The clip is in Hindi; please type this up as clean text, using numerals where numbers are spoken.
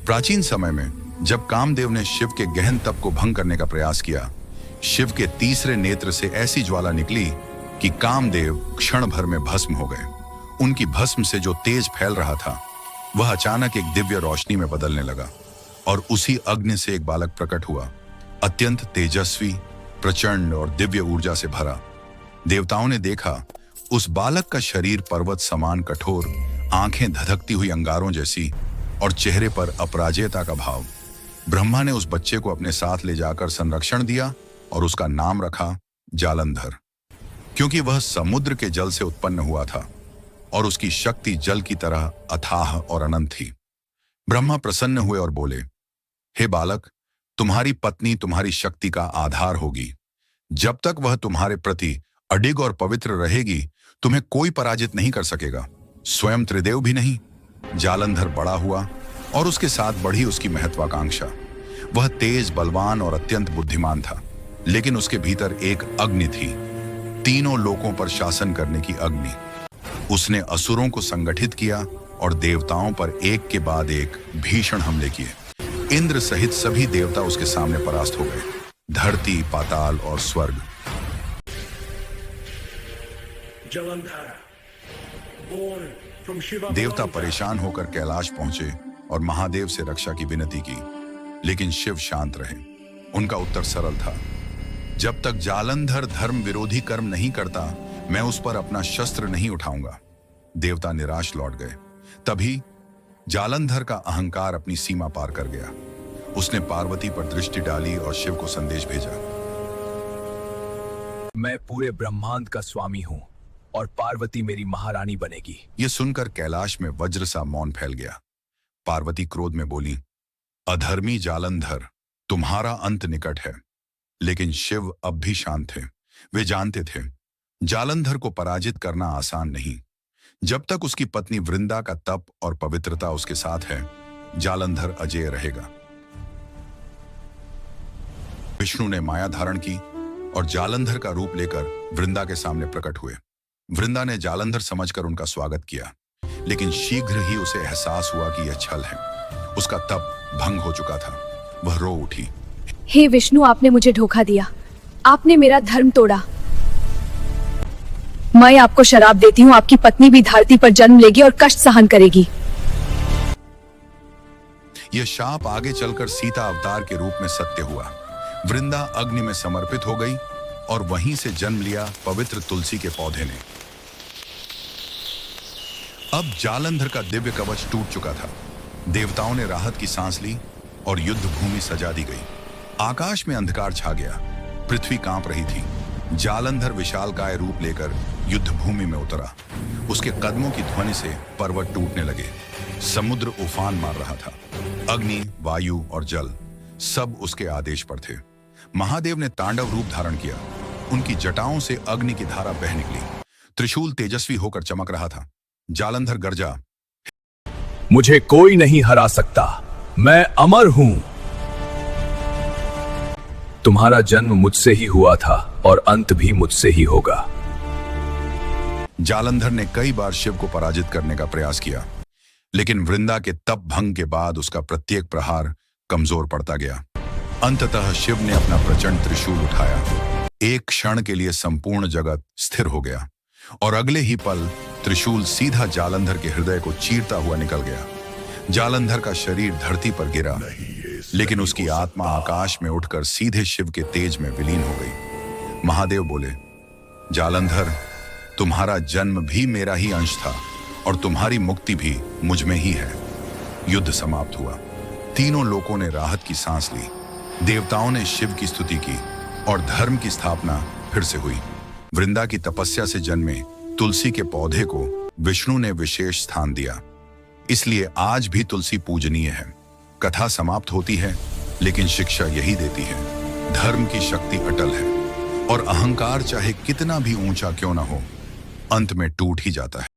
प्राचीन समय में जब कामदेव ने शिव के गहन तप को भंग करने का प्रयास किया, शिव के तीसरे नेत्र से ऐसी ज्वाला निकली कि कामदेव क्षण भर में भस्म हो गए। उनकी भस्म से जो तेज फैल रहा था वह अचानक एक दिव्य रोशनी में बदलने लगा और उसी अग्नि से एक बालक प्रकट हुआ, अत्यंत तेजस्वी, प्रचंड और दिव्य ऊर्जा से भरा। देवताओं ने देखा उस बालक का शरीर पर्वत समान कठोर, आंखें धधकती हुई अंगारों जैसी और चेहरे पर अपराजेयता का भाव। ब्रह्मा ने उस बच्चे को अपने साथ ले जाकर संरक्षण दिया और उसका नाम रखा जालंधर, क्योंकि वह समुद्र के जल से उत्पन्न हुआ था और उसकी शक्ति जल की तरह अथाह और अनंत थी। ब्रह्मा प्रसन्न हुए और बोले, हे बालक, तुम्हारी पत्नी तुम्हारी शक्ति का आधार होगी। जब तक वह तुम्हारे प्रति अडिग और पवित्र रहेगी, तुम्हें कोई पराजित नहीं कर सकेगा, स्वयं त्रिदेव भी नहीं। जालंधर बड़ा हुआ और उसके साथ बढ़ी उसकी महत्वाकांक्षा। वह तेज, बलवान और अत्यंत बुद्धिमान था, लेकिन उसके भीतर एक अग्नि थी, तीनों लोकों पर शासन करने की अग्नि। उसने असुरों को संगठित किया और देवताओं पर एक के बाद एक भीषण हमले किए। इंद्र सहित सभी देवता उसके सामने परास्त हो गए। धरती, पाताल और स्वर्ग। देवता परेशान होकर कैलाश पहुंचे और महादेव से रक्षा की विनती की, लेकिन शिव शांत रहे। उनका उत्तर सरल था, जब तक जालंधर धर्म विरोधी कर्म नहीं करता, मैं उस पर अपना शस्त्र नहीं उठाऊंगा। देवता निराश लौट गए। तभी जालंधर का अहंकार अपनी सीमा पार कर गया। उसने पार्वती पर दृष्टि डाली और शिव को संदेश भेजा, मैं पूरे ब्रह्मांड का स्वामी हूं और पार्वती मेरी महारानी बनेगी। यह सुनकर कैलाश में वज्र सा मौन फैल गया। पार्वती क्रोध में बोली, अधर्मी जालंधर, तुम्हारा अंत निकट है। लेकिन शिव अब भी शांत थे। वे जानते थे जालंधर को पराजित करना आसान नहीं। जब तक उसकी पत्नी वृंदा का तप और पवित्रता उसके साथ है, जालंधर अजेय रहेगा। विष्णु ने माया धारण की और जालंधर का रूप लेकर वृंदा के सामने प्रकट हुए। वृंदा ने जालंधर समझकर उनका स्वागत किया, लेकिन शीघ्र ही उसे एहसास हुआ कि यह छल है। उसका तप भंग हो चुका था। वह रो उठी, हे विष्णु, आपने मुझे धोखा दिया, आपने मेरा धर्म तोड़ा। मैं आपको शराप देती हूँ, आपकी पत्नी भी धरती पर जन्म लेगी और कष्ट सहन करेगी। यह शाप आगे चलकर सीता अवतार के रूप में सत्य हुआ। वृंदा अग्नि में समर्पित हो गई और वहीं से जन्म लिया पवित्र तुलसी के पौधे ने। अब जालंधर का दिव्य कवच टूट चुका था। देवताओं ने राहत की सांस ली और युद्ध भूमि सजा दी गई। आकाश में अंधकार छा गया, पृथ्वी कांप रही थी। जालंधर विशालकाय रूप लेकर युद्ध भूमि में उतरा। उसके कदमों की ध्वनि से पर्वत टूटने लगे। समुद्र उफान मार रहा था। अग्नि, वायु और जल सब उसके आदेश पर थे। महादेव ने तांडव रूप धारण किया। उनकी जटाओं से अग्नि की धारा बह निकली। त्रिशूल तेजस्वी होकर चमक रहा था। जालंधर गर्जा, मुझे कोई नहीं हरा सकता, मैं अमर हूं। तुम्हारा जन्म मुझसे ही हुआ था और अंत भी मुझसे ही होगा। जालंधर ने कई बार शिव को पराजित करने का प्रयास किया, लेकिन वृंदा के तप भंग के बाद उसका प्रत्येक प्रहार कमजोर पड़ता गया। अंततः शिव ने अपना प्रचंड त्रिशूल उठाया। एक क्षण के लिए संपूर्ण जगत स्थिर हो गया और अगले ही पल त्रिशूल सीधा जालंधर के हृदय को चीरता हुआ निकल गया। जालंधर का शरीर धरती पर गिरा, लेकिन उसकी आत्मा आकाश में उठकर सीधे शिव के तेज में विलीन हो गई। महादेव बोले, जालंधर, तुम्हारा जन्म भी मेरा ही अंश था और तुम्हारी मुक्ति भी मुझ में ही है। युद्ध समाप्त हुआ। तीनों लोगों ने राहत की सांस ली। देवताओं ने शिव की स्तुति की और धर्म की स्थापना फिर से हुई। वृंदा की तपस्या से जन्मे तुलसी के पौधे को विष्णु ने विशेष स्थान दिया। इसलिए आज भी तुलसी पूजनीय है। कथा समाप्त होती है, लेकिन शिक्षा यही देती है, धर्म की शक्ति अटल है और अहंकार चाहे कितना भी ऊंचा क्यों ना हो, अंत में टूट ही जाता है।